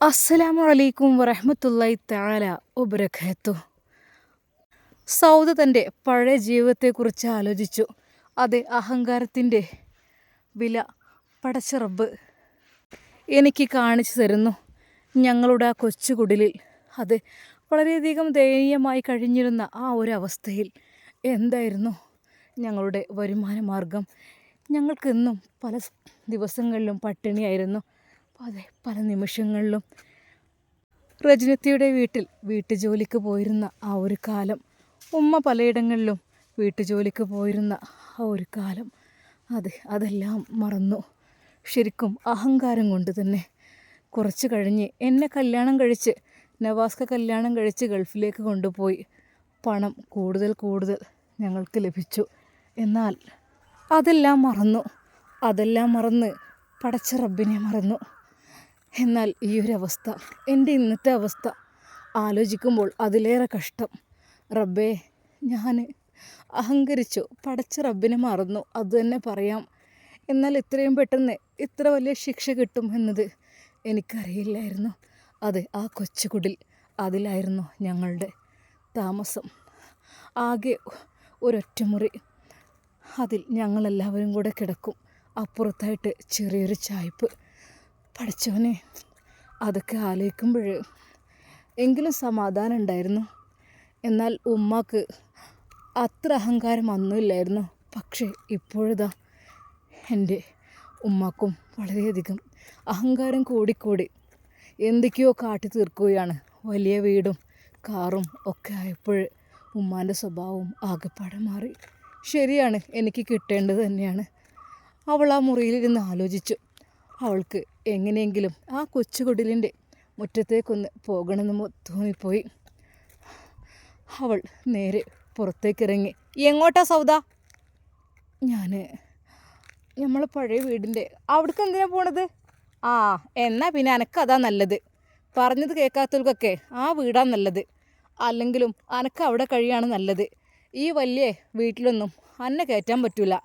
അസ്സലാമു അലൈക്കും വറഹ്മത്തുള്ളാഹി തആല വബറകാതുഹു. സൗദ തൻ്റെ പഴയ ജീവിതത്തെക്കുറിച്ച് ആലോചിച്ചു. അത് അഹങ്കാരത്തിൻ്റെ വില പടച്ച റബ്ബ് എനിക്ക് കാണിച്ചു തരുന്നു. ഞങ്ങളുടെ ആ കൊച്ചു കുടിലിൽ അത് വളരെയധികം ദയനീയമായി കഴിഞ്ഞിരുന്ന ആ ഒരു അവസ്ഥയിൽ എന്തായിരുന്നു ഞങ്ങളുടെ വരുമാന മാർഗം? ഞങ്ങൾക്കെന്നും പല ദിവസങ്ങളിലും പട്ടിണിയായിരുന്നു. അതെ, പല നിമിഷങ്ങളിലും റജ്നത്തിയുടെ വീട്ടിൽ വീട്ടുജോലിക്ക് പോയിരുന്ന ആ ഒരു കാലം, ഉമ്മ പലയിടങ്ങളിലും വീട്ടുജോലിക്ക് പോയിരുന്ന ആ ഒരു കാലം, അതെല്ലാം മറന്നു. ശരിക്കും അഹങ്കാരം കൊണ്ട് തന്നെ. കുറച്ച് കഴിഞ്ഞ് എന്നെ കല്യാണം കഴിച്ച് നവാസ്ക കല്യാണം കഴിച്ച് ഗൾഫിലേക്ക് കൊണ്ടുപോയി. പണം കൂടുതൽ ഞങ്ങൾക്ക് ലഭിച്ചു. എന്നാൽ അതെല്ലാം മറന്ന് പടച്ച റബ്ബിനെ മറന്നു. എന്നാൽ ഈ ഒരു അവസ്ഥ, എൻ്റെ ഇന്നത്തെ അവസ്ഥ ആലോചിക്കുമ്പോൾ അതിലേറെ കഷ്ടം. റബ്ബേ, ഞാൻ അഹങ്കരിച്ചു, പടച്ച റബ്ബിനെ മറന്നു, അതുതന്നെ പറയാം. എന്നാൽ ഇത്രയും പെട്ടെന്ന് ഇത്ര വലിയ ശിക്ഷ കിട്ടും എന്നത് എനിക്കറിയില്ലായിരുന്നു. അതെ, ആ കൊച്ചുകുടിൽ, അതിലായിരുന്നു ഞങ്ങളുടെ താമസം. ആകെ ഒരൊറ്റമുറി, അതിൽ ഞങ്ങളെല്ലാവരും കൂടെ കിടക്കും. അപ്പുറത്തായിട്ട് ചെറിയൊരു ചായ്പ്. പഠിച്ചവനെ, അതൊക്കെ ആലോചിക്കുമ്പോൾ എങ്കിലും സമാധാനം ഉണ്ടായിരുന്നു. എന്നാൽ ഉമ്മാക്ക് അത്ര അഹങ്കാരം ഒന്നുമില്ലായിരുന്നു. പക്ഷേ ഇപ്പോഴിതാ എൻ്റെ ഉമ്മാക്കും വളരെയധികം അഹങ്കാരം കൂടിക്കൂടി എന്തൊക്കെയോ കാട്ടി തീർക്കുകയാണ്. വലിയ വീടും കാറും ഒക്കെ ആയപ്പോൾ ഉമ്മാൻ്റെ സ്വഭാവം ആകെപ്പാടെ മാറി. ശരിയാണ്, എനിക്ക് കിട്ടേണ്ടത് തന്നെയാണ്. അവൾ ആ മുറിയിലിരുന്ന് ആലോചിച്ചു. അവൾക്ക് എങ്ങനെയെങ്കിലും ആ കൊച്ചുകുടിലിൻ്റെ മുറ്റത്തേക്കൊന്ന് പോകണമെന്ന് തോന്നിപ്പോയി. അവൾ നേരെ പുറത്തേക്കിറങ്ങി. എങ്ങോട്ടാ സൗദ? നമ്മളെ പഴയ വീടിൻ്റെ അവിടേക്ക് എന്തിനാ പോണത്? ആ, എന്നാൽ പിന്നെ അനക്കതാ നല്ലത്. പറഞ്ഞത് കേൾക്കാത്തവർക്കൊക്കെ ആ വീടാ നല്ലത്. അല്ലെങ്കിലും അനക്ക് അവിടെ കഴിയാണ് നല്ലത്. ഈ വലിയ വീട്ടിലൊന്നും അന്നെ കയറ്റാൻ പറ്റില്ല.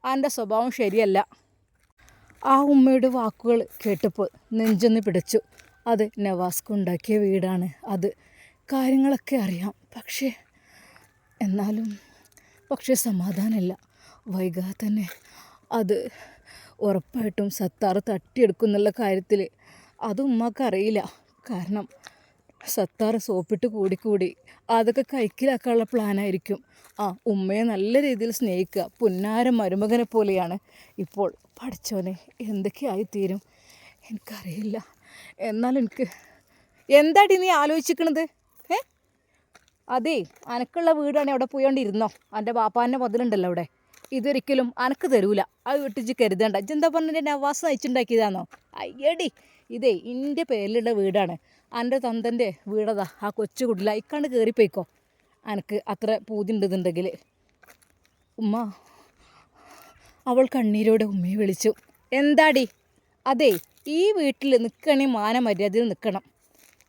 അൻ്റെ സ്വഭാവം ശരിയല്ല. ആ ഉമ്മയുടെ വാക്കുകൾ കേട്ടപ്പോൾ നെഞ്ചൊന്ന് പിടച്ചു. അത് നവാസ്ക ഉണ്ടാക്കിയ വീടാണ്. അത് കാര്യങ്ങളൊക്കെ അറിയാം. പക്ഷേ സമാധാനമില്ല. വൈകാതെ തന്നെ അത് ഉറപ്പായിട്ടും സത്താർ തട്ടിയെടുക്കുന്നുള്ള കാര്യത്തിൽ അത് ഉമ്മക്കറിയില്ല. കാരണം സത്താർ സോപ്പിട്ട് കൂടി അതൊക്കെ കൈക്കലാക്കാനുള്ള പ്ലാനായിരിക്കും. ഉമ്മയെ നല്ല രീതിയിൽ സ്നേഹിക്കുക, പുന്നാര മരുമകനെ പോലെയാണ് ഇപ്പോൾ. പഠിച്ചോനെ, എന്തൊക്കെയായിത്തീരും എനിക്കറിയില്ല. എന്നാൽ എനിക്ക് എന്താടി നീ ആലോചിക്കണത്? അതേ, അനക്കുള്ള വീടാണ്. അവിടെ പോയോണ്ടിരുന്നോ. എൻ്റെ ബാപ്പാൻ്റെ മുതലുണ്ടല്ലോ അവിടെ. ഇതൊരിക്കലും അനക്ക് തരൂല. അത് വിട്ടിച്ച് കരുതണ്ട. ഇജെന്താ പറഞ്ഞ നവാസ് നയിച്ചുണ്ടാക്കിയതാണോ? അയ്യടി, ഇതേ എൻ്റെ പേരിലുള്ള വീടാണ്. എൻ്റെ തന്തൻ്റെ വീടതാ ആ കൊച്ചു കുടില. ഇക്കാണ്ട് കയറിപ്പോയിക്കോ അനക്ക് അത്ര പൂതിണ്ടെന്നുണ്ടെങ്കിൽ. ഉമ്മ, അവൾ കണ്ണീരോടെ ഉമ്മയെ വിളിച്ചു. എന്താടി? അതെ, ഈ വീട്ടിൽ നിൽക്കണമെങ്കിൽ മാനമര്യാദയിൽ നിൽക്കണം,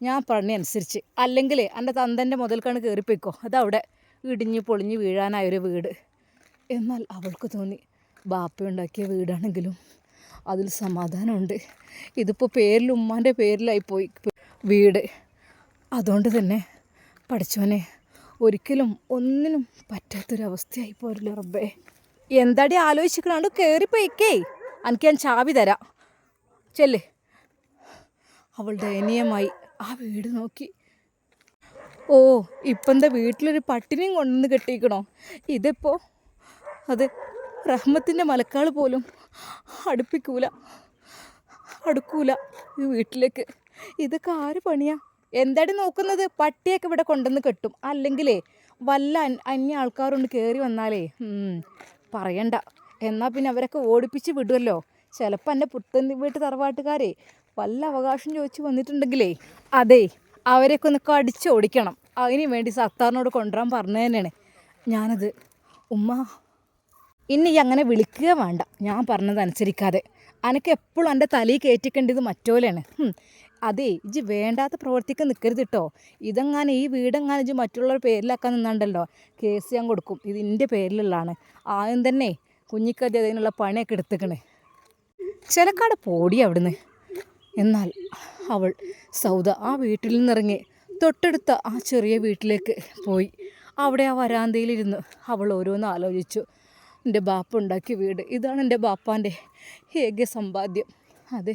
ഞാൻ പറഞ്ഞനുസരിച്ച്. അല്ലെങ്കിൽ എൻ്റെ തന്തൻ്റെ മുതൽക്കാണ് കയറിപ്പോയിക്കോ. അതവിടെ ഇടിഞ്ഞ് പൊളിഞ്ഞ് വീഴാനായൊരു വീട്. എന്നാൽ അവൾക്ക് തോന്നി, ബാപ്പയുണ്ടാക്കിയ വീടാണെങ്കിലും അതിൽ സമാധാനമുണ്ട്. ഇതിപ്പോൾ പേരിൽ ഉമ്മാൻ്റെ പേരിലായിപ്പോയി വീട്. അതുകൊണ്ട് തന്നെ പഠിച്ചവനെ, ഒരിക്കലും ഒന്നിനും പറ്റാത്തൊരവസ്ഥയായി പോരില്ല റബ്ബേ. എന്താടി ആലോചിക്കണാണ്ട് കയറിപ്പോയിക്കേ, എനിക്ക് ഞാൻ ചാവി തരാം. ചെല്ല്. അവൾ ദയനീയമായി ആ വീട് നോക്കി. ഓ, ഇപ്പം എന്താ വീട്ടിലൊരു പട്ടിണിയും കൊണ്ടുവന്ന് കെട്ടിക്കണോ? ഇതിപ്പോൾ അത് റഹ്മത്തിൻ്റെ മലക്കാൾ പോലും അടുക്കൂല ഈ വീട്ടിലേക്ക്. ഇതൊക്കെ ആര് പണിയാ? എന്താടി നോക്കുന്നത്? പട്ടിയൊക്കെ ഇവിടെ കൊണ്ടുവന്ന് കെട്ടും. അല്ലെങ്കിലേ വല്ല അന്യ ആൾക്കാരുണ്ട് കയറി വന്നാലേ പറയണ്ട. എന്നാൽ പിന്നെ അവരൊക്കെ ഓടിപ്പിച്ച് വിടുമല്ലോ. ചിലപ്പോൾ എൻ്റെ പുത്തൻ വീട്ട് തറവാട്ടുകാരെ വല്ല അവകാശം ചോദിച്ച് വന്നിട്ടുണ്ടെങ്കിലേ അതെ, അവരെയൊക്കെ ഒന്ന് കടിച്ചോടിക്കണം. അതിന് വേണ്ടി സത്താറിനോട് കൊണ്ടുവരാൻ പറഞ്ഞു തന്നെയാണ് ഞാനത്. ഉമ്മ, ഇനി അങ്ങനെ വിളിക്കുക വേണ്ട. ഞാൻ പറഞ്ഞതനുസരിക്കാതെ അനക്ക് എപ്പോഴും എൻ്റെ തലയിൽ കയറ്റിക്കേണ്ടത് മറ്റോലെയാണ്. അതേ, ഇജ് വേണ്ടാത്ത പ്രവർത്തിക്കാൻ നിൽക്കരുത് കേട്ടോ. ഈ വീടെങ്ങാനും ഇജ് മറ്റുള്ളവരുടെ പേരിലാക്കാൻ നിന്നാണ്ടല്ലോ, കേസ് ഞാൻ കൊടുക്കും. ഇത് എൻ്റെ പേരിലുള്ളതാണ്. ആദ്യം തന്നെ കുഞ്ഞിക്കതി അതിനുള്ള പണിയൊക്കെ എടുത്തേക്കണേ. ചിലക്കാട് പോടി അവിടുന്ന്. എന്നാൽ അവൾ സൗദ ആ വീട്ടിൽ നിന്നിറങ്ങി തൊട്ടടുത്ത ആ ചെറിയ വീട്ടിലേക്ക് പോയി. അവിടെ ആ വരാന്തയിലിരുന്ന് അവൾ ഓരോന്ന് ആലോചിച്ചു. എൻ്റെ ബാപ്പ ഉണ്ടാക്കിയ വീട്, ഇതാണ് എൻ്റെ ബാപ്പാൻ്റെ ഏക സമ്പാദ്യം. അതെ,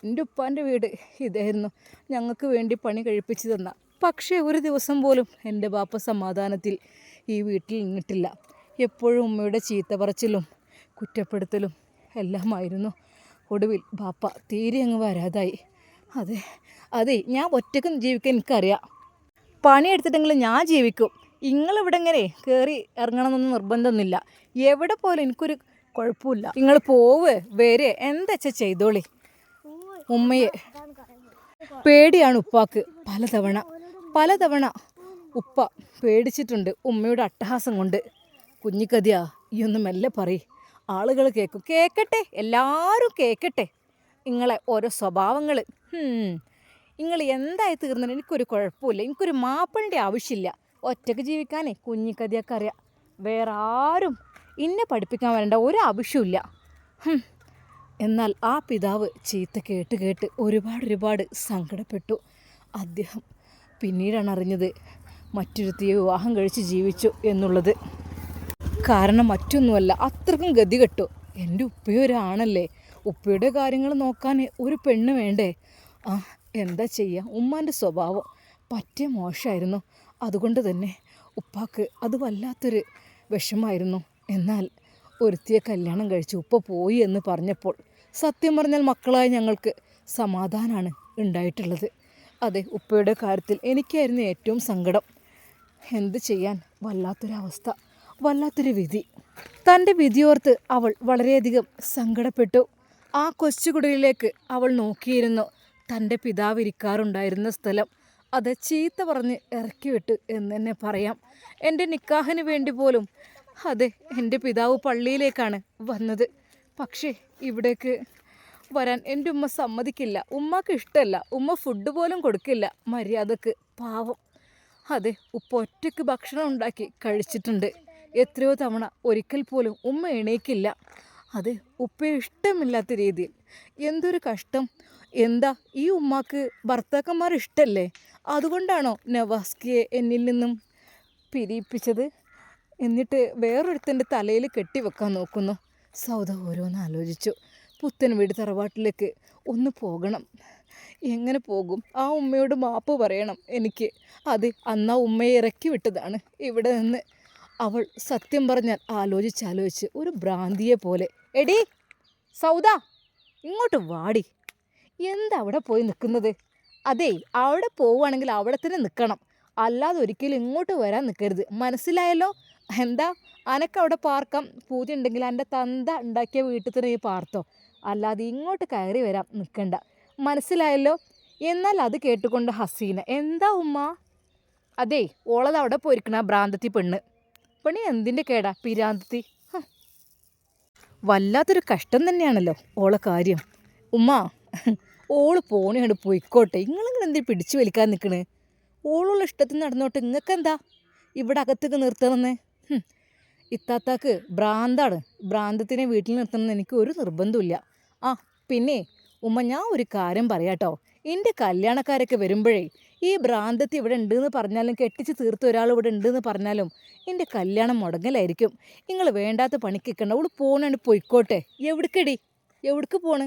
എൻ്റെ ഉപ്പാൻ്റെ വീട് ഇതായിരുന്നു, ഞങ്ങൾക്ക് വേണ്ടി പണി കഴിപ്പിച്ചു തന്ന. പക്ഷേ ഒരു ദിവസം പോലും എൻ്റെ ബാപ്പ സമാധാനത്തിൽ ഈ വീട്ടിൽ നിന്നിട്ടില്ല. എപ്പോഴും ഉമ്മയുടെ ചീത്ത പറച്ചിലും കുറ്റപ്പെടുത്തലും എല്ലാമായിരുന്നു. ഒടുവിൽ ബാപ്പ തീരെ അങ്ങ് വരാതായി. അതെ അതെ, ഞാൻ ഒറ്റയ്ക്ക് ജീവിക്കാൻ എനിക്കറിയാം. പണിയെടുത്തിട്ടെങ്കിലും ഞാൻ ജീവിക്കും. നിങ്ങളിവിടെ ഇങ്ങനെ കയറി ഇറങ്ങണമെന്നൊന്നും നിർബന്ധമൊന്നുമില്ല. എവിടെ പോലും എനിക്കൊരു കുഴപ്പമില്ല. നിങ്ങൾ പോവ് വരെ എന്താ വെച്ചാൽ ചെയ്തോളി. ഉമ്മയെ പേടിയാണ് ഉപ്പാക്ക്. പലതവണ ഉപ്പ പേടിച്ചിട്ടുണ്ട് ഉമ്മയുടെ അട്ടഹാസം കൊണ്ട്. കുഞ്ഞിക്കതിയാ, ഈ ഒന്ന് മെല്ലെ പറയ്, ആളുകൾ കേൾക്കും. കേൾക്കട്ടെ, എല്ലാവരും കേൾക്കട്ടെ നിങ്ങളെ ഓരോ സ്വഭാവങ്ങൾ. നിങ്ങൾ എന്തായി തീർന്നാലും എനിക്കൊരു കുഴപ്പമില്ല. എനിക്കൊരു മാപ്പിളിൻ്റെ ആവശ്യമില്ല. ഒറ്റയ്ക്ക് ജീവിക്കാനേ കുഞ്ഞിക്കതിയൊക്കെ അറിയാം. വേറെ ആരും ഇന്നെ പഠിപ്പിക്കാൻ വരേണ്ട ഒരു ആവശ്യമില്ല. എന്നാൽ ആ പിതാവ് ചീത്ത കേട്ട് ഒരുപാട് സങ്കടപ്പെട്ടു. അദ്ദേഹം പിന്നീടാണ് അറിഞ്ഞത് മറ്റൊരുത്തിയെ വിവാഹം കഴിച്ച് ജീവിച്ചു എന്നുള്ളത്. കാരണം മറ്റൊന്നുമല്ല, അത്രക്കും ഗതി കെട്ടു. എൻ്റെ ഉപ്പയൊരാണല്ലേ, ഉപ്പയുടെ കാര്യങ്ങൾ നോക്കാൻ ഒരു പെണ്ണ് വേണ്ടേ? എന്താ ചെയ്യുക, ഉമ്മാൻ്റെ സ്വഭാവം പറ്റേ മോശമായിരുന്നു. അതുകൊണ്ട് തന്നെ ഉപ്പാക്ക് അത് വല്ലാത്തൊരു വിഷമായിരുന്നു. എന്നാൽ ഒരുത്തിയെ കല്യാണം കഴിച്ച് ഉപ്പ പോയി എന്ന് പറഞ്ഞപ്പോൾ സത്യം പറഞ്ഞാൽ മക്കളായ ഞങ്ങൾക്ക് സമാധാനമാണ് ഉണ്ടായിട്ടുള്ളത്. അതെ, ഉപ്പയുടെ കാര്യത്തിൽ എനിക്കായിരുന്നു ഏറ്റവും സങ്കടം. എന്ത് ചെയ്യാൻ, വല്ലാത്തൊരവസ്ഥ, വല്ലാത്തൊരു വിധി. തൻ്റെ വിധിയോർത്ത് അവൾ വളരെയധികം സങ്കടപ്പെട്ടു. ആ കൊച്ചുകുടിലേക്ക് അവൾ നോക്കിയിരുന്നു. തൻ്റെ പിതാവ് ഇരിക്കാറുണ്ടായിരുന്ന സ്ഥലം അത് ചീത്ത പറഞ്ഞ് ഇറക്കി വിട്ടു എന്ന് തന്നെ പറയാം. എൻ്റെ നിക്കാഹിന് വേണ്ടി പോലും അതെ, എൻ്റെ പിതാവ് പള്ളിയിലേക്കാണ് വന്നത്. പക്ഷേ ഇവിടേക്ക് വരാൻ എൻ്റെ ഉമ്മ സമ്മതിക്കില്ല. ഉമ്മക്ക് ഇഷ്ടമല്ല. ഉമ്മ ഫുഡ് പോലും കൊടുക്കില്ല മര്യാദക്ക്. പാവം. അതെ, ഉപ്പ ഒറ്റയ്ക്ക് ഭക്ഷണം ഉണ്ടാക്കി കഴിച്ചിട്ടുണ്ട് എത്രയോ തവണ. ഒരിക്കൽ പോലും ഉമ്മ എണീക്കില്ല. അതെ, ഉപ്പയെ ഇഷ്ടമില്ലാത്ത രീതിയിൽ. എന്തൊരു കഷ്ടം. എന്താ ഈ ഉമ്മാക്ക് ഭർത്താക്കന്മാർ ഇഷ്ടമല്ലേ? അതുകൊണ്ടാണോ നവാസ്കിയെ എന്നിൽ നിന്നും പിരിയിപ്പിച്ചത്? എന്നിട്ട് വേറൊരുത്തൻ്റെ തലയിൽ കെട്ടിവെക്കാൻ നോക്കുന്നു. സൗദ ഓരോന്ന് ആലോചിച്ചു. പുത്തൻ വീട് തറവാട്ടിലേക്ക് ഒന്ന് പോകണം. എങ്ങനെ പോകും? ആ ഉമ്മയോട് മാപ്പ് പറയണം എനിക്ക്. അത് അന്ന് ആ ഉമ്മയെ ഇറക്കി വിട്ടതാണ് ഇവിടെ നിന്ന്. അവൾ സത്യം പറഞ്ഞാൽ ആലോചിച്ച് ഒരു ഭ്രാന്തിയെ പോലെ. എടി സൗദ, ഇങ്ങോട്ട് വാടി. എന്താ അവിടെ പോയി നിൽക്കുന്നത്? അതേ, അവിടെ പോവുകയാണെങ്കിൽ അവിടെ തന്നെ നിൽക്കണം. അല്ലാതെ ഒരിക്കലും ഇങ്ങോട്ട് വരാൻ നിൽക്കരുത്, മനസ്സിലായല്ലോ? എന്താ, അനക്കവിടെ പാർക്കാം പൂതി ഉണ്ടെങ്കിൽ എൻ്റെ തന്ത ഉണ്ടാക്കിയ വീട്ടിൽ തന്നെ നീ പാർത്തോ, അല്ലാതെ ഇങ്ങോട്ട് കയറി വരാൻ നിൽക്കണ്ട, മനസ്സിലായല്ലോ? എന്നാൽ അത് കേട്ടുകൊണ്ട് ഹസീന, എന്താ ഉമ്മ? അതേ, ഓളത് അവിടെ പോയിരിക്കണ ഭ്രാന്തത്തി പെണ്ണ്. എന്തിൻ്റെ കേടാ പിരാന്തത്തി? വല്ലാത്തൊരു കഷ്ടം തന്നെയാണല്ലോ ഓളെ കാര്യം. ഉമ്മ, ഓള് പോണേണ്ട് പോയിക്കോട്ടെ, നിങ്ങളിങ്ങനെ എന്തിനു പിടിച്ചു വലിക്കാൻ നിൽക്കണേ? ഓളുള്ള ഇഷ്ടത്തിന് നടന്നോട്ടെ, നിങ്ങൾക്കെന്താ ഇവിടെ അകത്തേക്ക് നിർത്തണമെന്ന്? ഇത്താത്താക്ക് ഭ്രാന്താണ്. ഭ്രാന്തത്തിനെ വീട്ടിൽ നിർത്തണമെന്ന് എനിക്ക് ഒരു നിർബന്ധമില്ല. പിന്നെ ഉമ്മ, ഞാൻ ഒരു കാര്യം പറയാട്ടോ. എൻ്റെ കല്യാണക്കാരൊക്കെ വരുമ്പോഴേ ഈ ഭ്രാന്തത്തി ഇവിടെ ഉണ്ടെന്ന് പറഞ്ഞാലും കെട്ടിച്ച് തീർത്ത ഒരാൾ ഇവിടെ ഉണ്ടെന്ന് പറഞ്ഞാലും എൻ്റെ കല്യാണം മുടങ്ങലായിരിക്കും. നിങ്ങൾ വേണ്ടാത്ത പണിക്ക് നിൽക്കണ്ട. അവൾ പോണാണ്ട് പോയിക്കോട്ടെ. എവിടേക്കടി? എവിടേക്ക് പോണ്?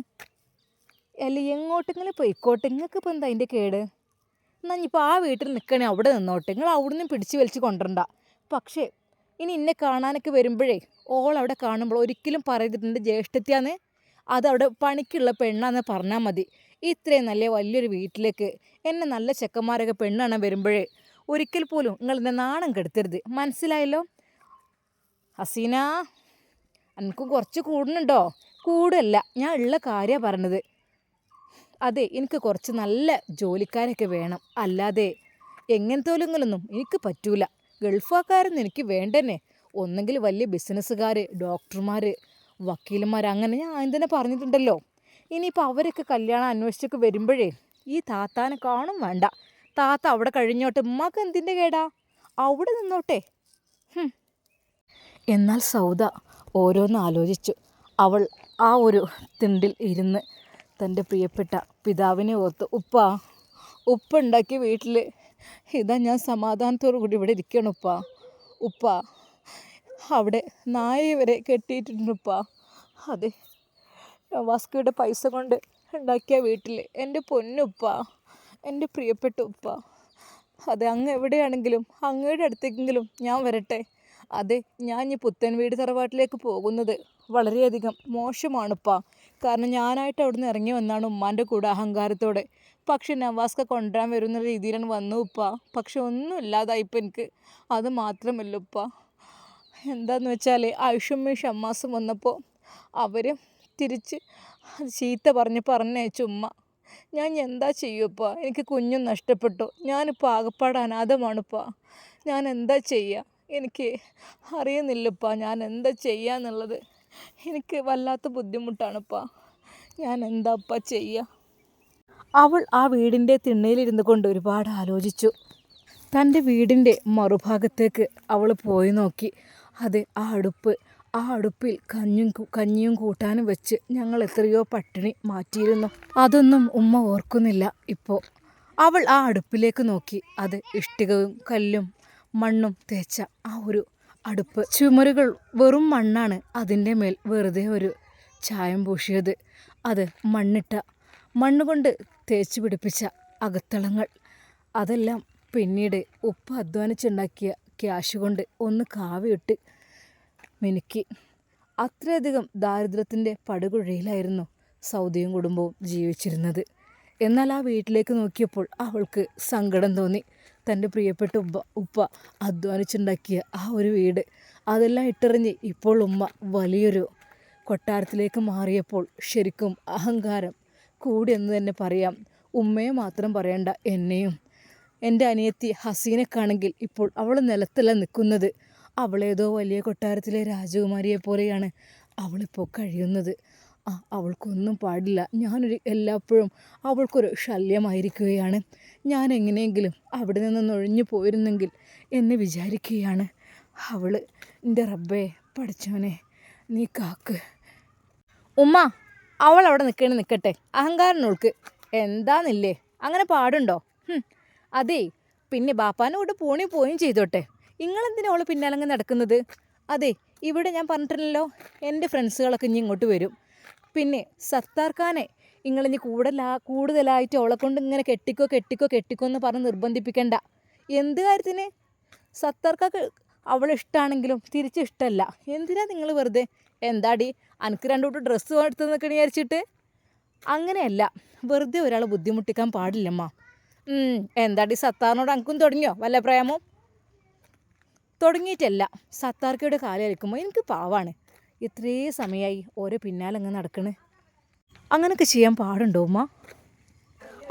അല്ല, എങ്ങോട്ടെങ്കിലും പോയിക്കോട്ടെ. നിങ്ങൾക്ക് ഇപ്പം എന്താ അതിൻ്റെ കേട്? എന്നാൽ ഇനിയിപ്പോൾ ആ വീട്ടിൽ നിൽക്കണേ അവിടെ നിന്നോട്ടെ. നിങ്ങൾ അവിടുന്ന് പിടിച്ച് വലിച്ച് കൊണ്ടുവരണ്ട. പക്ഷേ ഇനി എന്നെ കാണാനൊക്കെ വരുമ്പോഴേ അവിടെ കാണുമ്പോൾ ഒരിക്കലും പറയരുത് ജ്യേഷ്ഠത്തിയാന്ന്, അതവിടെ പണിക്കുള്ള പെണ്ണാന്ന് പറഞ്ഞാൽ മതി. ഇത്രയും നല്ല വലിയൊരു വീട്ടിലേക്ക് എന്നെ നല്ല ചെക്കന്മാരൊക്കെ പെണ്ണ് കാണാൻ വരുമ്പോഴേ ഒരിക്കൽ പോലും നിങ്ങൾ എന്നെ നാണം കെടുത്തരുത്, മനസ്സിലായല്ലോ? ഹസീന, എനിക്കും കുറച്ച് കൂടുന്നുണ്ടോ? കൂടല്ല, ഞാൻ ഉള്ള കാര്യമാണ് പറഞ്ഞത്. അതെ, എനിക്ക് കുറച്ച് നല്ല ജോലിക്കാരൊക്കെ വേണം. അല്ലാതെ എങ്ങനത്തോലെങ്കിലൊന്നും എനിക്ക് പറ്റൂല. ഗൾഫുകാരൊന്നും എനിക്ക് വേണ്ടെന്നെ. ഒന്നെങ്കിൽ വലിയ ബിസിനസ്സുകാർ, ഡോക്ടർമാർ, വക്കീലന്മാർ, അങ്ങനെ ഞാൻ ആദ്യം തന്നെ പറഞ്ഞിട്ടുണ്ടല്ലോ. ഇനിയിപ്പോൾ അവരൊക്കെ കല്യാണം അന്വേഷിച്ചൊക്കെ വരുമ്പോഴേ ഈ താത്താനെ കാണും വേണ്ട. താത്ത അവിടെ കഴിഞ്ഞോട്ടെ, ഉമ്മാക്ക് എന്തിൻ്റെ കേടാ? അവിടെ നിന്നോട്ടെ. എന്നാൽ സൗദ ഓരോന്ന് ആലോചിച്ചു. അവൾ ആ ഒരു തിണ്ടിൽ ഇരുന്ന് തൻ്റെ പ്രിയപ്പെട്ട പിതാവിനെ ഓർത്ത് ഉപ്പ ഉണ്ടാക്കിയ വീട്ടിൽ ഇതാ ഞാൻ സമാധാനത്തോടു കൂടി ഇവിടെ ഇരിക്കണം ഉപ്പ അവിടെ നായ വരെ കെട്ടിയിട്ടുണ്ട് അതെ വാസ്കോയുടെ പൈസ കൊണ്ട് ഉണ്ടാക്കിയ വീട്ടിൽ എൻ്റെ പൊന്നുപ്പ, എൻ്റെ പ്രിയപ്പെട്ട ഉപ്പ. അതെ, അങ്ങ് എവിടെയാണെങ്കിലും അങ്ങയുടെ അടുത്തേക്കെങ്കിലും ഞാൻ വരട്ടെ. അതെ, ഞാൻ ഈ പുത്തൻ വീട് തറവാട്ടിലേക്ക് പോകുന്നത് വളരെയധികം മോശമാണുപ്പ. കാരണം ഞാനായിട്ട് അവിടെ നിന്ന് ഇറങ്ങി വന്നാണ് ഉമ്മാൻ്റെ കൂടെ അഹങ്കാരത്തോടെ. പക്ഷെ നവാസ്ക കൊണ്ടുവരാൻ വരുന്ന രീതിയിലാണ് വന്നു ഉപ്പ. പക്ഷെ ഒന്നും ഇല്ലാതായിപ്പോൾ എനിക്ക്. അത് മാത്രമല്ല ഉപ്പ, എന്താന്ന് വെച്ചാൽ ആയിഷമ്മയും ഷമ്മാസും വന്നപ്പോൾ അവർ തിരിച്ച് ചീത്ത പറഞ്ഞയച്ചു ഉമ്മ. ഞാൻ എന്താ ചെയ്യുമപ്പാ? എനിക്ക് കുഞ്ഞും നഷ്ടപ്പെട്ടു. ഞാനിപ്പോൾ ആകപ്പാട് അനാഥമാണിപ്പാ. ഞാൻ എന്താ ചെയ്യുക? എനിക്ക് അറിയുന്നില്ലപ്പാ ഞാൻ എന്താ ചെയ്യുക എന്നുള്ളത്. എനിക്ക് വല്ലാത്ത ബുദ്ധിമുട്ടാണിപ്പാ. ഞാൻ എന്താപ്പാ ചെയ്യുക? അവൾ ആ വീടിൻ്റെ തിണ്ണയിലിരുന്ന് കൊണ്ട് ഒരുപാട് ആലോചിച്ചു. തൻ്റെ വീടിൻ്റെ മറുഭാഗത്തേക്ക് അവൾ പോയി നോക്കി. അതെ, ആ അടുപ്പിൽ കഞ്ഞിയും കൂട്ടാനും വെച്ച് ഞങ്ങൾ എത്രയോ പട്ടിണി മാറ്റിയിരുന്നു. അതൊന്നും ഉമ്മ ഓർക്കുന്നില്ല ഇപ്പോൾ. അവൾ ആ അടുപ്പിലേക്ക് നോക്കി. അത് ഇഷ്ടികയും കല്ലും മണ്ണും തേച്ച ആ ഒരു അടുപ്പ്. ചുമരുകൾ വെറും മണ്ണാണ്. അതിൻ്റെ മേൽ വെറുതെ ഒരു ചായം പൂശിയത്. അത് മണ്ണുകൊണ്ട് തേച്ച് പിടിപ്പിച്ച അകത്തളങ്ങൾ. അതെല്ലാം പിന്നീട് ഉപ്പ അധ്വാനിച്ചുണ്ടാക്കിയ ക്യാഷ് കൊണ്ട് ഒന്ന് കാവിയിട്ട് മിനുക്കി. അത്രയധികം ദാരിദ്ര്യത്തിൻ്റെ പടുകുഴിയിലായിരുന്നു സൗദിയും കുടുംബവും ജീവിച്ചിരുന്നത്. എന്നാൽ ആ വീട്ടിലേക്ക് നോക്കിയപ്പോൾ അവൾക്ക് സങ്കടം തോന്നി. തൻ്റെ പ്രിയപ്പെട്ട ഉപ്പ അധ്വാനിച്ചുണ്ടാക്കിയ ആ ഒരു വീട്, അതെല്ലാം ഇട്ടെറിഞ്ഞ് ഇപ്പോൾ ഉമ്മ വലിയൊരു കൊട്ടാരത്തിലേക്ക് മാറിയപ്പോൾ ശരിക്കും അഹങ്കാരം കൂടിയെന്ന് തന്നെ പറയാം. ഉമ്മയെ മാത്രം പറയണ്ട, എന്നെയും. എൻ്റെ അനിയത്തി ഹസീനക്കാണെങ്കിൽ ഇപ്പോൾ അവൾ നിലത്തല്ല നിൽക്കുന്നത്. അവളേതോ വലിയ കൊട്ടാരത്തിലെ രാജകുമാരിയെ പോലെയാണ് അവളിപ്പോൾ കഴിയുന്നത്. അവൾക്കൊന്നും പാടില്ല. എല്ലായ്പ്പോഴും അവൾക്കൊരു ശല്യമായിരിക്കുകയാണ്. ഞാൻ എങ്ങനെയെങ്കിലും അവിടെ നിന്ന് ഒഴിഞ്ഞു പോയിരുന്നെങ്കിൽ എന്ന് വിചാരിക്കുകയാണ് അവൾ. എൻ്റെ റബ്ബേ, പഠിച്ചവനെ നീ കാക്ക്. ഉമ്മ, അവൾ അവിടെ നിൽക്കട്ടെ. അഹങ്കാരനോൾക്ക് എന്താന്നില്ലേ? അങ്ങനെ പാടുണ്ടോ? അതേ, പിന്നെ ബാപ്പാൻ്റെ കൂടെ പോയും ചെയ്തോട്ടെ. നിങ്ങളെന്തിനാ അവൾ പിന്നാലങ്ങ് നടക്കുന്നത്? അതെ, ഇവിടെ ഞാൻ പറഞ്ഞിട്ടില്ലല്ലോ, എൻ്റെ ഫ്രണ്ട്സുകളൊക്കെ ഇനി ഇങ്ങോട്ട് വരും. പിന്നെ സത്താർ ഖാനെ നിങ്ങളിനി കൂടുതലായിട്ട് അവളെ കൊണ്ട് ഇങ്ങനെ കെട്ടിക്കോ എന്ന് പറഞ്ഞ് നിർബന്ധിപ്പിക്കണ്ട. എന്ത് കാര്യത്തിന്? സത്താർ ഖാക്ക് അവളെ ഇഷ്ടമാണെങ്കിലും തിരിച്ചിഷ്ടമല്ല. എന്തിനാ നിങ്ങൾ വെറുതെ? എന്താടി അനക്ക് രണ്ടു ഡ്രസ്സ് എടുത്ത് നിൽക്കണ വിചാരിച്ചിട്ട്? അങ്ങനെയല്ല, വെറുതെ ഒരാളെ ബുദ്ധിമുട്ടിക്കാൻ പാടില്ലമ്മ. എന്താടി സത്താറിനോട് അനക്കും തുടങ്ങിയോ വല്ല പ്രേമവും? തുടങ്ങിയിട്ടല്ല, സത്താർക്കയുടെ കാലയരിക്കുമ്പോൾ എനിക്ക് പാവാണ്. ഇത്രയും സമയമായി ഓരോ പിന്നാലങ്ങ് നടക്കണ്. അങ്ങനെയൊക്കെ ചെയ്യാൻ പാടുണ്ടോ ഉമ്മ?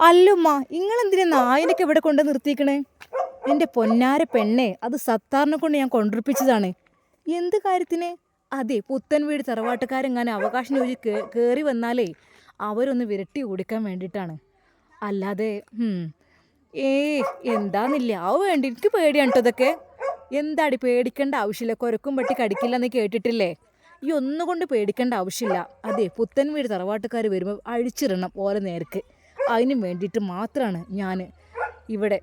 അല്ലുമ്മ, നിങ്ങളെന്തിനാ നായനൊക്കെ ഇവിടെ കൊണ്ട് നിർത്തിക്കണേ? എൻ്റെ പൊന്നാര പെണ്ണെ, അത് സത്താറിനെ കൊണ്ട് ഞാൻ കൊണ്ടിരിപ്പിച്ചതാണ്. എന്ത് കാര്യത്തിന്? അതെ, പുത്തൻ വീട് തറവാട്ടുകാരെങ്ങാനും അവകാശം ചോദിച്ച് കയറി വന്നാലേ അവരൊന്ന് വിരട്ടി ഓടിക്കാൻ വേണ്ടിയിട്ടാണ്. അല്ലാതെ എന്താന്നില്ല. വേണ്ടി എനിക്ക് പേടിയാണ് കേട്ടോ ഇതൊക്കെ. എന്താടി പേടിക്കേണ്ട ആവശ്യമില്ല. കുരക്കും പട്ടി കടിക്കില്ലെന്ന് കേട്ടിട്ടില്ലേ? ഈ ഒന്നുകൊണ്ട് പേടിക്കേണ്ട ആവശ്യമില്ല. അതെ, പുത്തൻ വീട് തറവാട്ടുകാർ വരുമ്പോൾ അഴിച്ചിടണം ഓരോ നേർക്ക്. അതിനും വേണ്ടിയിട്ട് മാത്രമാണ് ഞാൻ ഇവിടെ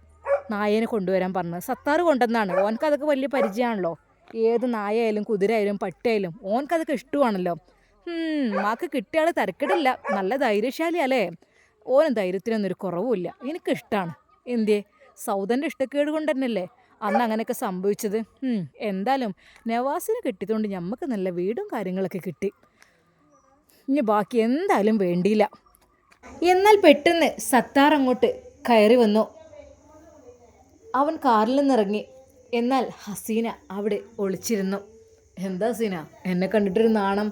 നായേനെ കൊണ്ടുവരാൻ പറഞ്ഞത്. സത്താറ് കൊണ്ടുവന്നാണ്. ഓനക്കതൊക്കെ വലിയ പരിചയമാണല്ലോ. ഏത് നായയായാലും കുതിരയായാലും പട്ടിയായാലും ഓനക്കതൊക്കെ ഇഷ്ടമാണല്ലോ. മാക്ക് കിട്ടിയ ആൾ തിരക്കിടില്ല. നല്ല ധൈര്യശാലിയല്ലേ? ഓനും ധൈര്യത്തിനൊന്നൊരു കുറവുമില്ല. എനിക്കിഷ്ടമാണ്. എന്തേ, സൗദൻ്റെ ഇഷ്ടക്കേട് കൊണ്ട് തന്നെയല്ലേ അന്ന് അങ്ങനെയൊക്കെ സംഭവിച്ചത്. എന്തായാലും നവാസിനെ കിട്ടിയതുകൊണ്ട് ഞമ്മക്ക് നല്ല വീടും കാര്യങ്ങളൊക്കെ കിട്ടി. ഇനി ബാക്കി എന്തായാലും വേണ്ടിയില്ല. എന്നാൽ പെട്ടെന്ന് സത്താർ അങ്ങോട്ട് കയറി വന്നു. അവൻ കാറിൽ നിന്നിറങ്ങി. എന്നാൽ ഹസീന അവിടെ ഒളിച്ചിരുന്നു. എന്താ ഹസീന, എന്നെ കണ്ടിട്ടൊരു നാണം?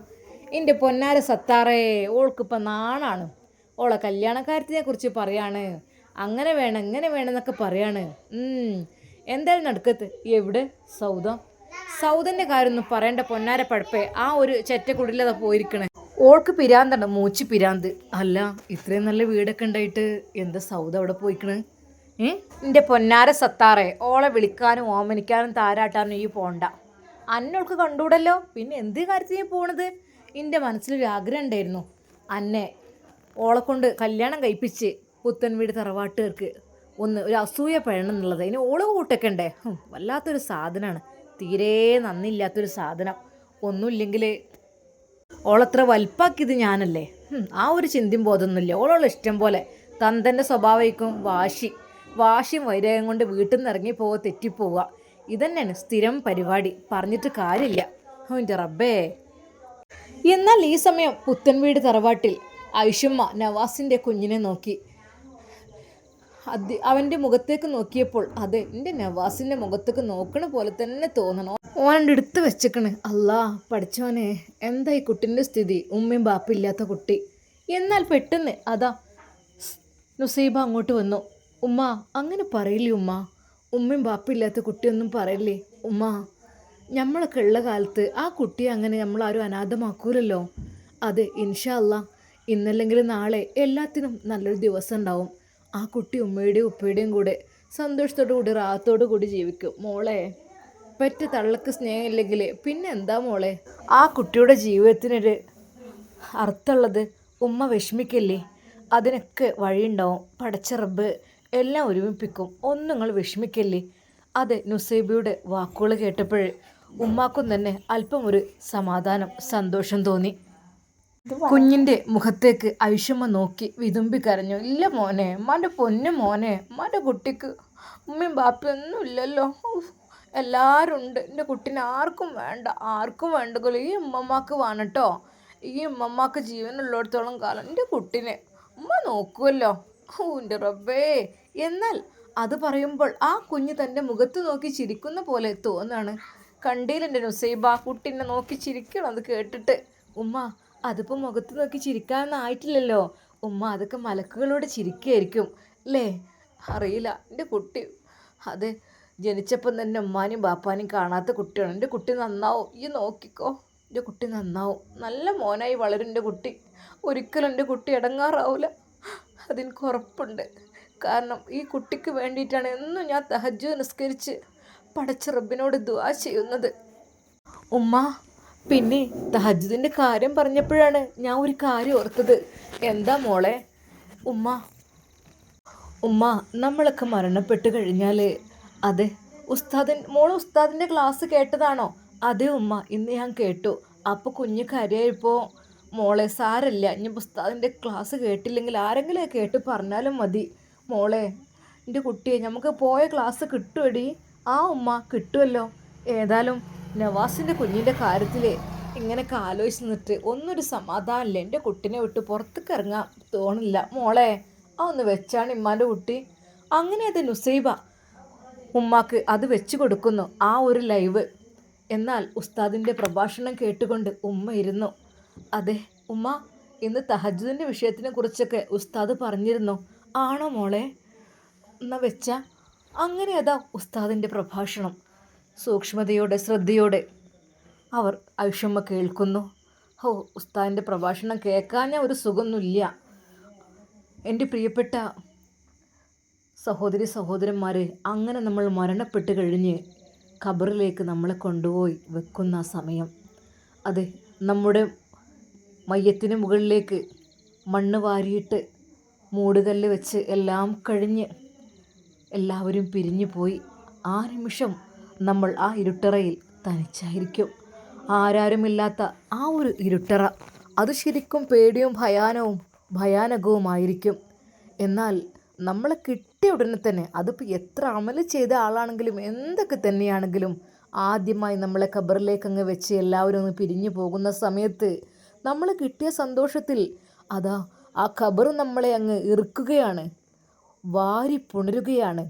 എൻ്റെ പൊന്നാര സത്താറേ, ഓൾക്കിപ്പോൾ നാണാണ്. ഓളെ കല്യാണക്കാര്യത്തിനെ കുറിച്ച് പറയാണ്. അങ്ങനെ വേണം ഇങ്ങനെ വേണം എന്നൊക്കെ പറയാണ്. എന്തായാലും നടുക്കത്ത്. എവിടെ? സൗദൻ്റെ കാര്യമൊന്നും പറയേണ്ട പൊന്നാര പഴപ്പേ. ആ ഒരു ചെറ്റക്കുടിലതാ പോയിരിക്കണേ. ഓൾക്ക് പിരാന്താണ്, മൂച്ചി പിരാന്ത്. അല്ല, ഇത്രയും നല്ല വീടൊക്കെ ഉണ്ടായിട്ട് എന്താ സൗദ അവിടെ പോയിക്കണ്? എൻ്റെ പൊന്നാര സത്താറേ, ഓളെ വിളിക്കാനും ഓമനിക്കാനും താരാട്ടാനും ഈ പോണ്ട. അന്നോൾക്ക് കണ്ടൂടല്ലോ. പിന്നെ എന്ത് കാര്യത്തിന് പോണത്? എൻ്റെ മനസ്സിലൊരു ആഗ്രഹം ഉണ്ടായിരുന്നു അന്നെ ഓളെ കൊണ്ട് കല്യാണം കഴിപ്പിച്ച് പുത്തൻ വീട് തറവാട്ടുകാർക്ക് ഒരു അസൂയ പഴണം എന്നുള്ളത്. അതിന് ഓള് കൂട്ടൊക്കെണ്ടേ, വല്ലാത്തൊരു സാധനമാണ്, തീരെ നന്ദിയില്ലാത്തൊരു സാധനം. ഒന്നുമില്ലെങ്കിൽ ഓളത്ര വലുപ്പാക്കിയത് ഞാനല്ലേ. ആ ഒരു ചിന്തയും ബോധമൊന്നുമില്ല. ഓളോളം ഇഷ്ടം പോലെ തന്തൻ്റെ സ്വഭാവിക്കും വാശിയും വൈരാഗ്യം കൊണ്ട് വീട്ടിൽ നിന്ന് ഇറങ്ങിപ്പോവുക, തെറ്റിപ്പോവുക, ഇതന്നെയാണ് സ്ഥിരം പരിപാടി. പറഞ്ഞിട്ട് കാര്യമില്ല. എൻ്റെ റബ്ബേ. എന്നാൽ ഈ സമയം പുത്തൻ വീട് തറവാട്ടിൽ ഐഷുമ്മ നവാസിൻ്റെ കുഞ്ഞിനെ നോക്കി. അവൻ്റെ മുഖത്തേക്ക് നോക്കിയപ്പോൾ അതെ, എൻ്റെ നവാസിൻ്റെ മുഖത്തേക്ക് നോക്കണ പോലെ തന്നെ തോന്നണം. ഓൻ്റെ എടുത്ത് വെച്ചേക്കണ്. അല്ലാ പഠിച്ചോനെ, എന്താ ഈ കുട്ടീൻ്റെ സ്ഥിതി? ഉമ്മയും ബാപ്പില്ലാത്ത കുട്ടി. എന്നാൽ പെട്ടെന്ന് അതാ നുസൈബ അങ്ങോട്ട് വന്നു. ഉമ്മ അങ്ങനെ പറയില്ലേ ഉമ്മ, ഉമ്മയും ബാപ്പില്ലാത്ത കുട്ടിയൊന്നും പറയില്ലേ ഉമ്മ. നമ്മളൊക്കെ ഉള്ള കാലത്ത് ആ കുട്ടിയെ അങ്ങനെ നമ്മളാരും അനാഥമാക്കൂലല്ലോ. അതെ, ഇൻഷാ അല്ലാ ഇന്നല്ലെങ്കിൽ നാളെ എല്ലാത്തിനും നല്ലൊരു ദിവസം ഉണ്ടാവും. ആ കുട്ടി ഉമ്മയുടെയും ഉപ്പയുടെയും കൂടെ സന്തോഷത്തോടു കൂടി റാഹത്തോടു കൂടി ജീവിക്കും മോളെ. പെറ്റ തള്ളക്ക് സ്നേഹമില്ലെങ്കിൽ പിന്നെ എന്താ മോളെ ആ കുട്ടിയുടെ ജീവിതത്തിനൊരു അർത്ഥമുള്ളത്? ഉമ്മ വിഷമിക്കല്ലേ, അതിനൊക്കെ വഴിയുണ്ടാവും. പടച്ച റബ്ബ് എല്ലാം ഒരുമിപ്പിക്കും, ഒന്നും നിങ്ങൾ വിഷമിക്കല്ലേ. അതെ, നുസൈബയുടെ വാക്കുകൾ കേട്ടപ്പോൾ ഉമ്മാക്കും തന്നെ അല്പം ഒരു സമാധാനം, സന്തോഷം തോന്നി. കുഞ്ഞിൻ്റെ മുഖത്തേക്ക് ഐഷമ്മ നോക്കി വിതുമ്പി കരഞ്ഞു. ഇല്ല മോനെ, ഉമ്മാൻ്റെ പൊന്നു മോനെ, ഉമ്മാൻ്റെ കുട്ടിക്ക് ഉമ്മയും ബാപ്പയൊന്നും ഇല്ലല്ലോ. എല്ലാവരും ഉണ്ട്, എൻ്റെ കുട്ടീനെ ആർക്കും വേണ്ടെങ്കിലും ഈ ഉമ്മമ്മക്ക് വേണം കേട്ടോ. ഈ ഉമ്മമ്മക്ക് ജീവനുള്ളിടത്തോളം കാലം എൻ്റെ കുട്ടീനെ ഉമ്മ നോക്കുമല്ലോ. എൻ്റെ റബ്ബേ. എന്നാൽ അത് പറയുമ്പോൾ ആ കുഞ്ഞ് തൻ്റെ മുഖത്ത് നോക്കി ചിരിക്കുന്ന പോലെ തോന്നാണ്. കണ്ടീലെൻ്റെ നുസൈബ കുട്ടീനെ നോക്കി ചിരിക്കണം. അത് കേട്ടിട്ട് ഉമ്മ, അതിപ്പോൾ മുഖത്ത് നോക്കി ചിരിക്കാനൊന്നായിട്ടില്ലല്ലോ ഉമ്മ, അതൊക്കെ മലക്കുകളോട് ചിരിക്കുകയായിരിക്കും അല്ലേ? അറിയില്ല. എൻ്റെ കുട്ടി അത് ജനിച്ചപ്പം തന്നെ ഉമ്മാനും ബാപ്പാനും കാണാത്ത കുട്ടിയാണ്. എൻ്റെ കുട്ടി നന്നാവും, ഈ നോക്കിക്കോ, എൻ്റെ കുട്ടി നന്നാവും, നല്ല മോനായി വളരും എൻ്റെ കുട്ടി. ഒരിക്കലും എൻ്റെ കുട്ടി ഇടങ്ങാറാവില്ല, അതെനിക്ക് ഉറപ്പുണ്ട്. കാരണം ഈ കുട്ടിക്ക് വേണ്ടിയിട്ടാണ് എന്നും ഞാൻ തഹജ്ജുദ് നിസ്കരിച്ച് പടച്ച റബ്ബിനോട് ദുആ ചെയ്യുന്നത് ഉമ്മ. പിന്നെ തഹജ്ജുദിൻ്റെ കാര്യം പറഞ്ഞപ്പോഴാണ് ഞാൻ ഒരു കാര്യം ഓർത്തത്. എന്താ മോളെ? ഉമ്മ നമ്മളൊക്കെ മരണപ്പെട്ട് കഴിഞ്ഞാൽ അതെ മോൾ ഉസ്താദിൻ്റെ ക്ലാസ് കേട്ടതാണോ? അതെ ഉമ്മ, ഇന്ന് ഞാൻ കേട്ടു. അപ്പോൾ കുഞ്ഞ് കരയായപ്പോൾ മോളെ സാരല്ല, ഇനി ഉസ്താദിൻ്റെ ക്ലാസ് കേട്ടില്ലെങ്കിൽ ആരെങ്കിലും കേട്ട് പറഞ്ഞാലും മതി മോളെ. എൻ്റെ കുട്ടിയെ നമുക്ക് പോയ ക്ലാസ് കിട്ടുമെടി. ആ ഉമ്മ, കിട്ടുമല്ലോ. ഏതായാലും നവാസിൻ്റെ കുഞ്ഞിൻ്റെ കാര്യത്തിൽ ഇങ്ങനെയൊക്കെ ആലോചിച്ച് നിന്നിട്ട് ഒന്നൊരു സമാധാനമില്ല. എൻ്റെ കുട്ടീനെ വിട്ട് പുറത്തേക്ക് ഇറങ്ങാൻ തോന്നില്ല മോളെ. ആ ഒന്ന് വെച്ചാണ് ഇമ്മാൻ്റെ കുട്ടി. അങ്ങനെ അത് നുസൈബ ഉമ്മാക്ക് അത് വെച്ച് കൊടുക്കുന്നു, ആ ഒരു ലൈവ്. എന്നാൽ ഉസ്താദിൻ്റെ പ്രഭാഷണം കേട്ടുകൊണ്ട് ഉമ്മ ഇരുന്നു. അതെ ഉമ്മ, ഇന്ന് തഹജ്ജുദിൻ്റെ വിഷയത്തിനെ കുറിച്ചൊക്കെ ഉസ്താദ് പറഞ്ഞിരുന്നു. ആണോ മോളെ? എന്നാ വെച്ച. അങ്ങനെ അതാ ഉസ്താദിൻ്റെ പ്രഭാഷണം സൂക്ഷ്മതയോടെ ശ്രദ്ധയോടെ അവർ ഐഷമ്മ കേൾക്കുന്നു. ഉസ്താദിൻ്റെ പ്രഭാഷണം കേൾക്കാൻ ഒരു സുഖമൊന്നുമില്ല. എൻ്റെ പ്രിയപ്പെട്ട സഹോദരന്മാർ, അങ്ങനെ നമ്മൾ മരണപ്പെട്ട് കഴിഞ്ഞ് ഖബറിലേക്ക് നമ്മളെ കൊണ്ടുപോയി വെക്കുന്ന സമയം, അതെ നമ്മുടെ മയ്യത്തിന് മുകളിലേക്ക് മണ്ണ് വാരിയിട്ട് മൂടുകല്ല് വെച്ച് എല്ലാം കഴിഞ്ഞ് എല്ലാവരും പിരിഞ്ഞു പോയി. ആ നിമിഷം നമ്മൾ ആ ഇരുട്ടറയിൽ തനിച്ചായിരിക്കും. ആരാരുമില്ലാത്ത ആ ഒരു ഇരുട്ടറ, അത് ശരിക്കും പേടിയും ഭയാനകവുമായിരിക്കും. എന്നാൽ നമ്മളെ കിട്ടിയ ഉടനെ തന്നെ, അതിപ്പോൾ എത്ര അമല് ചെയ്ത ആളാണെങ്കിലും എന്തൊക്കെ തന്നെയാണെങ്കിലും, ആദ്യമായി നമ്മളെ ഖബറിലേക്ക് അങ്ങ് വെച്ച് എല്ലാവരും ഒന്ന് പിരിഞ്ഞു പോകുന്ന സമയത്ത് നമ്മൾ കിട്ടിയ സന്തോഷത്തിൽ അതാ ആ ഖബർ നമ്മളെ അങ്ങ് ഇറുക്കുകയാണ്, വാരി പുണരുകയാണ്.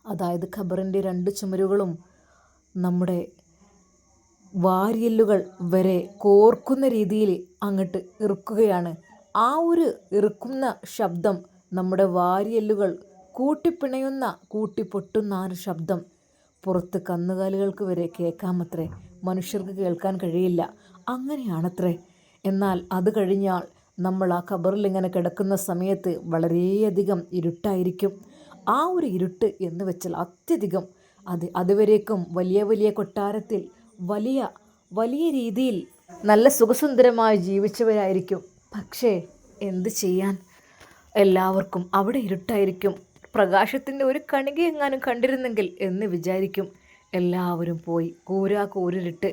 അതായത് ഖബറിൻ്റെ 2 ചുമരുകളും നമ്മുടെ വാരിയല്ലുകൾ വരെ കോർക്കുന്ന രീതിയിൽ അങ്ങോട്ട് ഇറുക്കുകയാണ്. ആ ഒരു ഇറുക്കുന്ന ശബ്ദം, നമ്മുടെ വാരിയല്ലുകൾ കൂട്ടിപ്പൊട്ടുന്ന ആ ഒരു ശബ്ദം പുറത്ത് കന്നുകാലികൾക്ക് വരെ കേൾക്കാമത്രേ, മനുഷ്യർക്ക് കേൾക്കാൻ കഴിയില്ല. അങ്ങനെയാണത്രേ. എന്നാൽ അത് കഴിഞ്ഞാൽ നമ്മൾ ആ ഖബറിൽ ഇങ്ങനെ കിടക്കുന്ന സമയത്ത് വളരെയധികം ഇരുട്ടായിരിക്കും. ആ ഒരു ഇരുട്ട് എന്ന് വെച്ചാൽ അത്യധികം, അതുവരേക്കും വലിയ കൊട്ടാരത്തിൽ വലിയ രീതിയിൽ നല്ല സുഖസുന്ദരമായി ജീവിച്ചവരായിരിക്കും. പക്ഷേ എന്ത് ചെയ്യാൻ? എല്ലാവർക്കും അവിടെ ഇരുട്ടായിരിക്കും. പ്രകാശത്തിൻ്റെ ഒരു കണിക എങ്ങാനും കണ്ടിരുന്നെങ്കിൽ എന്ന് വിചാരിക്കും. എല്ലാവരും പോയി കൂരിരുട്ട്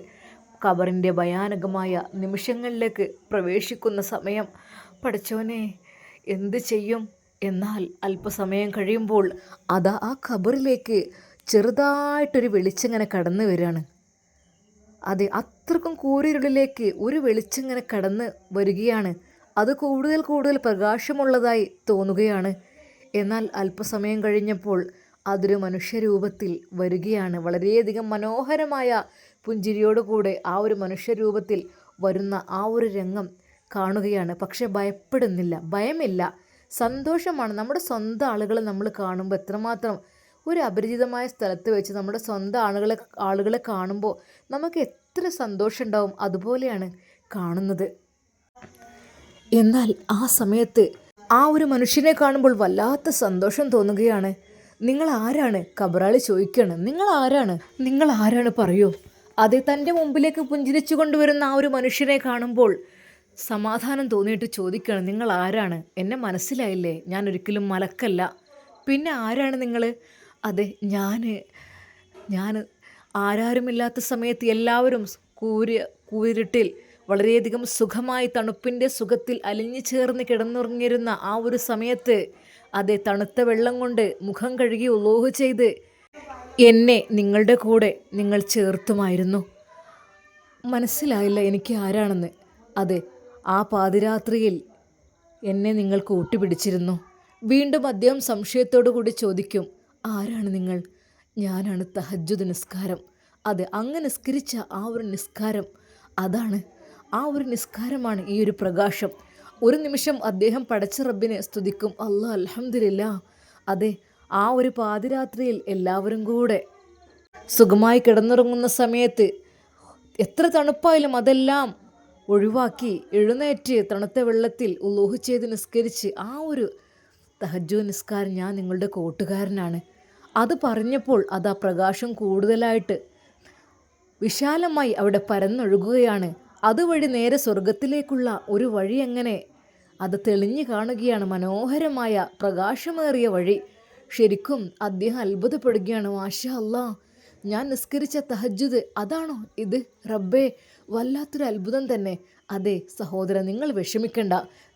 ഖബറിൻ്റെ ഭയാനകമായ നിമിഷങ്ങളിലേക്ക് പ്രവേശിക്കുന്ന സമയം. പഠിച്ചോനെ, എന്ത് ചെയ്യും? എന്നാൽ അല്പസമയം കഴിയുമ്പോൾ അതാ ആ ഖബറിലേക്ക് ചെറുതായിട്ടൊരു വെളിച്ചങ്ങനെ കടന്നു വരികയാണ്. അതെ, അത്രക്കും കൂരിരുളിലേക്ക് ഒരു വെളിച്ചങ്ങനെ കടന്ന് വരികയാണ്. അത് കൂടുതൽ കൂടുതൽ പ്രകാശമുള്ളതായി തോന്നുകയാണ്. എന്നാൽ അല്പസമയം കഴിഞ്ഞപ്പോൾ അതൊരു മനുഷ്യരൂപത്തിൽ വരികയാണ്. വളരെയധികം മനോഹരമായ പുഞ്ചിരിയോടുകൂടെ ആ ഒരു മനുഷ്യരൂപത്തിൽ വരുന്ന ആ ഒരു രംഗം കാണുകയാണ്. പക്ഷെ ഭയപ്പെടുന്നില്ല, ഭയമില്ല, സന്തോഷമാണ്. നമ്മുടെ സ്വന്തം ആളുകളെ നമ്മൾ കാണുമ്പോൾ എത്രമാത്രം ഒരു അപരിചിതമായ സ്ഥലത്ത് വെച്ച് നമ്മുടെ സ്വന്തം ആളുകളെ കാണുമ്പോൾ നമുക്ക് എത്ര സന്തോഷം ഉണ്ടാവും. അതുപോലെയാണ് കാണുന്നത്. എന്നാൽ ആ സമയത്ത് ആ ഒരു മനുഷ്യനെ കാണുമ്പോൾ വല്ലാത്ത സന്തോഷം തോന്നുകയാണ്. നിങ്ങൾ ആരാണ്? ഖബറാളി ചോദിക്കുകയാണ്. നിങ്ങൾ ആരാണ് പറയൂ. അത് തൻ്റെ മുമ്പിലേക്ക് പുഞ്ചിരിച്ചു കൊണ്ടുവരുന്ന ആ ഒരു മനുഷ്യനെ കാണുമ്പോൾ സമാധാനം തോന്നിയിട്ട് ചോദിക്കുകയാണ്, നിങ്ങൾ ആരാണ്? എന്നെ മനസ്സിലായില്ലേ? ഞാൻ ഒരിക്കലും മലക്കല്ല. പിന്നെ ആരാണ് നിങ്ങൾ? അതെ, ഞാൻ ആരാരുമില്ലാത്ത സമയത്ത് എല്ലാവരും കൂരിരുട്ടിൽ വളരെയധികം സുഖമായി തണുപ്പിൻ്റെ സുഖത്തിൽ അലിഞ്ഞു ചേർന്ന് കിടന്നുറങ്ങിയിരുന്ന ആ ഒരു സമയത്ത്, അതെ, തണുത്ത വെള്ളം കൊണ്ട് മുഖം കഴുകി ഉളൂഹ് ചെയ്ത് എന്നെ നിങ്ങളുടെ കൂടെ നിങ്ങൾ ചേർത്തുമായിരുന്നു. മനസ്സിലായില്ല എനിക്ക് ആരാണെന്ന്. അതെ, ആ പാതിരാത്രിയിൽ എന്നെ നിങ്ങൾ കൂട്ടുപിടിച്ചിരുന്നു. വീണ്ടും അദ്ദേഹം സംശയത്തോടു കൂടി ചോദിക്കും, ആരാണ് നിങ്ങൾ? ഞാനാണ് തഹജ്ജുദ് നിസ്കാരം. അതെ, അങ്ങ് നിസ്കരിച്ച ആ ഒരു നിസ്കാരം, അതാണ് ആ ഒരു നിസ്കാരമാണ് ഈ ഒരു പ്രകാശം. ഒരു നിമിഷം അദ്ദേഹം പടച്ച റബ്ബിനെ സ്തുതിക്കും, അല്ലാഹ്, അൽഹംദുലില്ലാ. അതെ, ആ ഒരു പാതിരാത്രിയിൽ എല്ലാവരും കൂടെ സുഖമായി കിടന്നുറങ്ങുന്ന സമയത്ത് എത്ര തണുപ്പായാലും അതെല്ലാം ഒഴിവാക്കി എഴുന്നേറ്റ് തണുത്ത വെള്ളത്തിൽ ഉളൂഹ് ചെയ്ത് നിസ്കരിച്ച് ആ ഒരു തഹജ്ജുദ് നിസ്കാരം, ഞാൻ നിങ്ങളുടെ കൂട്ടുകാരനാണ്. അത് പറഞ്ഞപ്പോൾ അതാ പ്രകാശം കൂടുതലായിട്ട് വിശാലമായി അവിടെ പരന്നൊഴുകുകയാണ്. അതുവഴി നേരെ സ്വർഗത്തിലേക്കുള്ള ഒരു വഴി അങ്ങനെ അത് തെളിഞ്ഞു കാണുകയാണ്. മനോഹരമായ പ്രകാശമേറിയ വഴി. ശരിക്കും അദ്ദേഹം അത്ഭുതപ്പെടുകയാണ്. മാഷാ അല്ലാ, ഞാൻ നിസ്കരിച്ച തഹജ്ജുദ് അതാണോ ഇത്? റബ്ബേ, വല്ലാത്തൊരു അത്ഭുതം തന്നെ. അതെ സഹോദരൻ, നിങ്ങൾ വിഷമിക്കണ്ട,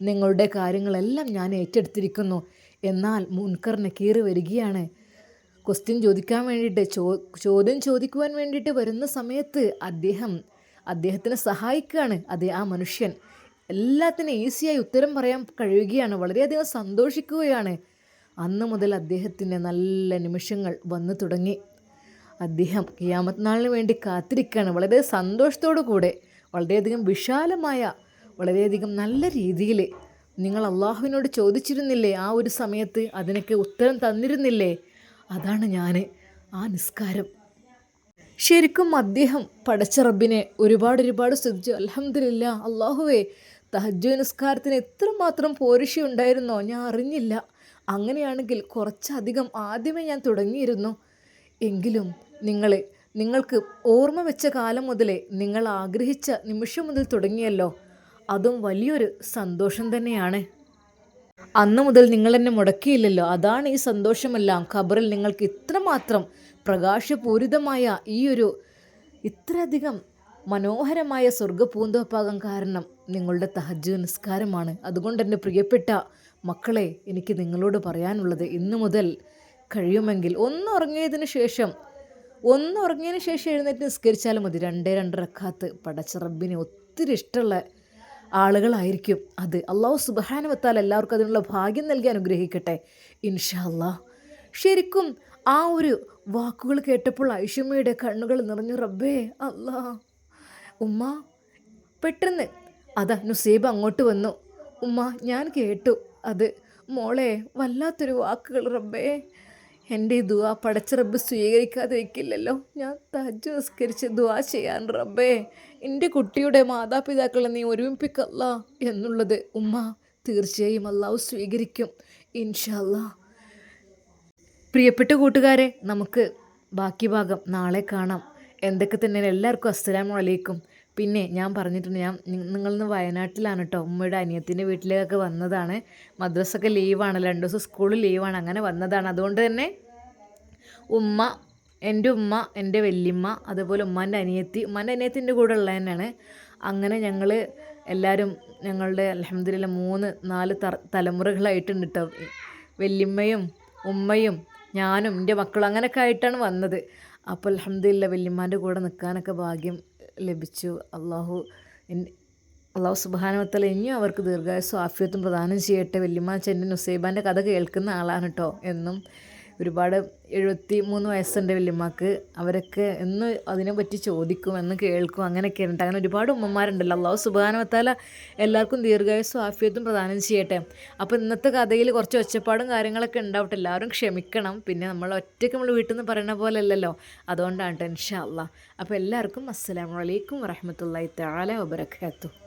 നിങ്ങളുടെ കാര്യങ്ങളെല്ലാം ഞാൻ ഏറ്റെടുത്തിരിക്കുന്നു. എന്നാൽ മുൻകർ നക്കീർ വരികയാണ്. ക്വസ്റ്റ്യൻ ചോദിക്കാൻ വേണ്ടിയിട്ട് ചോദ്യം ചോദിക്കുവാൻ വേണ്ടിയിട്ട് വരുന്ന സമയത്ത് അദ്ദേഹത്തിനെ സഹായിക്കുകയാണ്. അതെ, ആ മനുഷ്യൻ എല്ലാത്തിനും ഈസിയായി ഉത്തരം പറയാൻ കഴിയുകയാണ്. വളരെയധികം സന്തോഷിക്കുകയാണ്. അന്ന് മുതൽ അദ്ദേഹത്തിൻ്റെ നല്ല നിമിഷങ്ങൾ വന്നു തുടങ്ങി. അദ്ദേഹം ഖിയാമത്ത് നാളിന് വേണ്ടി കാത്തിരിക്കുകയാണ്. വളരെ സന്തോഷത്തോടു കൂടെ, വളരെയധികം വിശാലമായ, വളരെയധികം നല്ല രീതിയിൽ. നിങ്ങൾ അള്ളാഹുവിനോട് ചോദിച്ചിരുന്നില്ലേ ആ ഒരു സമയത്ത്? അതിനൊക്കെ ഉത്തരം തന്നിരുന്നില്ലേ? അതാണ് ഞാൻ, ആ നിസ്കാരം. ശരിക്കും അദ്ദേഹം പടച്ച റബ്ബിനെ ഒരുപാട് സ്തുതിച്ചു. അൽഹംദുലില്ലാ, അള്ളാഹുവേ, തഹജ്ജുദ് നിസ്കാരത്തിന് എത്രമാത്രം പോരിശയുണ്ടായിരുന്നോ ഞാൻ അറിഞ്ഞില്ല. അങ്ങനെയാണെങ്കിൽ കുറച്ചധികം ആദ്യമേ ഞാൻ തുടങ്ങിയിരുന്നു. എങ്കിലും നിങ്ങൾക്ക് ഓർമ്മ വെച്ച കാലം മുതലേ, നിങ്ങൾ ആഗ്രഹിച്ച നിമിഷം മുതൽ തുടങ്ങിയല്ലോ, അതും വലിയൊരു സന്തോഷം തന്നെയാണ്. അന്ന് മുതൽ നിങ്ങൾ എന്നെ മുടക്കിയില്ലല്ലോ, അതാണ് ഈ സന്തോഷമെല്ലാം. ഖബറിൽ നിങ്ങൾക്ക് ഇത്രമാത്രം പ്രകാശപൂരിതമായ ഇത്രയധികം മനോഹരമായ സ്വർഗ്ഗപൂന്തോപ്പാകാൻ കാരണം നിങ്ങളുടെ തഹജ്ജുദ് നിസ്കാരമാണ്. അതുകൊണ്ട് എൻ്റെ പ്രിയപ്പെട്ട മക്കളെ, എനിക്ക് നിങ്ങളോട് പറയാനുള്ളത്, ഇന്നു മുതൽ കഴിയുമെങ്കിൽ ഒന്ന് ഉറങ്ങിയതിന് ശേഷം എഴുന്നേറ്റ് നിസ്കരിച്ചാലും മതി. 2 റക്അത്ത്. പടച്ച റബ്ബിന് ഒത്തിരി ഇഷ്ടമുള്ള ആളുകളായിരിക്കും അത്. അല്ലാഹു സുബ്ഹാനഹു വ തആല എല്ലാവർക്കും അതിനുള്ള ഭാഗ്യം നൽകി അനുഗ്രഹിക്കട്ടെ, ഇൻഷാ അല്ലാഹ്. ശരിക്കും ആ ഒരു വാക്കുകൾ കേട്ടപ്പോൾ ഐഷമ്മയുടെ കണ്ണുകൾ നിറഞ്ഞു. റബ്ബേ, അല്ലാ, ഉമ്മ. പെട്ടെന്ന് അതാ നുസൈബ അങ്ങോട്ട് വന്നു. ഉമ്മ, ഞാൻ കേട്ടു അത്. മോളെ, വല്ലാത്തൊരു വാക്കുകൾ റബ്ബേ. എൻ്റെ ഈ ദുആ പടച്ച റബ്ബ് സ്വീകരിക്കാതെ വയ്ക്കില്ലല്ലോ. ഞാൻ തഹജ്ജുദ് നിസ്കരിച്ച് ദുആ ചെയ്യാൻ റബ്ബേ, എൻ്റെ കുട്ടിയുടെ മാതാപിതാക്കളെ നീ ഒരുമിപ്പിക്കല്ല എന്നുള്ളത്. ഉമ്മ, തീർച്ചയായും അല്ലാഹു സ്വീകരിക്കും, ഇൻഷാ അല്ലാഹ്. പ്രിയപ്പെട്ട കൂട്ടുകാരെ, നമുക്ക് ബാക്കി ഭാഗം നാളെ കാണാം. എന്തൊക്കെ തന്നെ എല്ലാവർക്കും അസ്സലാമു അലൈക്കും. പിന്നെ ഞാൻ പറഞ്ഞിട്ടുണ്ട്, നിങ്ങളിന്ന് വയനാട്ടിലാണ് കേട്ടോ, ഉമ്മയുടെ അനിയത്തിൻ്റെ വീട്ടിലേക്കൊക്കെ വന്നതാണ്. മദ്രസൊക്കെ ലീവാണ്, 2 ദിവസം സ്കൂൾ ലീവാണ്, അങ്ങനെ വന്നതാണ്. അതുകൊണ്ട് തന്നെ എൻ്റെ ഉമ്മ, എൻ്റെ വല്യമ്മ, അതുപോലെ ഉമ്മാൻ്റെ അനിയത്തിൻ്റെ കൂടെ ഉള്ളത് തന്നെയാണ്. അങ്ങനെ ഞങ്ങൾ എല്ലാവരും ഞങ്ങളുടെ അൽഹംദുലില്ലാ 3-4 തലമുറകളായിട്ടുണ്ട് കേട്ടോ. വല്യമ്മയും ഉമ്മയും ഞാനും എൻ്റെ മക്കളും അങ്ങനെയൊക്കെ ആയിട്ടാണ് വന്നത്. അപ്പോൾ അൽഹംദുലില്ലാ വല്യമ്മാൻ്റെ കൂടെ നിൽക്കാനൊക്കെ ഭാഗ്യം ലഭിച്ചു. അള്ളാഹു സുബ്ഹാനഹു വ തആല ഇനിയും അവർക്ക് ദീർഘായുസ്സും ആഫിയത്തും പ്രദാനം ചെയ്യട്ടെ. വല്യമ്മ ചെന്നിൻ നുസൈബാൻ്റെ കഥ കേൾക്കുന്ന ആളാണ് കേട്ടോ എന്നും. ഒരുപാട് 73 വയസ്സുണ്ട് വല്യമ്മക്ക്. അവരൊക്കെ എന്ന് അതിനെപ്പറ്റി ചോദിക്കും, എന്ന് കേൾക്കും, അങ്ങനെയൊക്കെ ഉണ്ട്. അങ്ങനെ ഒരുപാട് ഉമ്മമാരുണ്ടല്ലോ. അള്ളാഹു സുബ്ഹാനഹു വ തആല എല്ലാവർക്കും ദീർഘായുസ്സും ആഫിയത്തും പ്രദാനം ചെയ്യട്ടെ. അപ്പോൾ ഇന്നത്തെ കഥയിൽ കുറച്ച് ഒച്ചപ്പാടും കാര്യങ്ങളൊക്കെ ഉണ്ടാവട്ടെ, എല്ലാവരും ക്ഷമിക്കണം. പിന്നെ നമ്മൾ വീട്ടിൽ നിന്ന് പറയുന്ന പോലെ അല്ലല്ലോ, അതുകൊണ്ടാണ് ഇൻഷാ അള്ളാഹ്. അപ്പോൾ എല്ലാവർക്കും അസ്സലാമു അലൈക്കും വറഹ്മത്തുള്ളാഹി തആല വബറകാതുഹു.